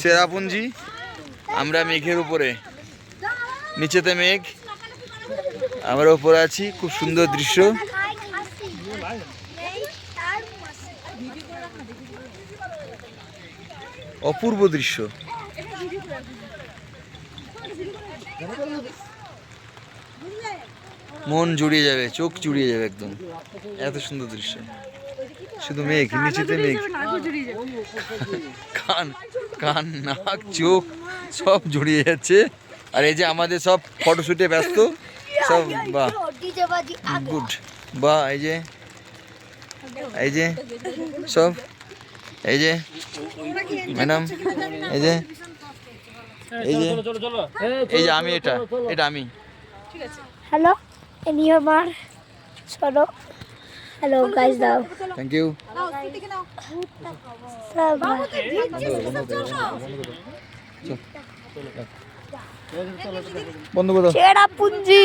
চেরাপুঞ্জি। আমরা মেঘের উপরে, নিচেতে মেঘ, আমরা উপরে আছি। খুব সুন্দর দৃশ্য, অপূর্ব দৃশ্য। মন জুড়িয়ে যাবে, চোখ জুড়িয়ে যাবে একদম, এত সুন্দর দৃশ্য। শুধু মেঘ, নিচেতে মেঘ, কান কান নাক চোখ সব জড়িয়ে যাচ্ছে। আর এই যে আমাদের সব ফটোশুটে ব্যস্ত সব। বাহ, গুড। বাহ, এই যে সব, এই যে ম্যাডাম, এই যে আমি, এটা আমি। হ্যালো, নিয়মার চলো। হ্যালো গাইস, দাও। Thank you. বন্ধ করো। চেরাপুঞ্জি।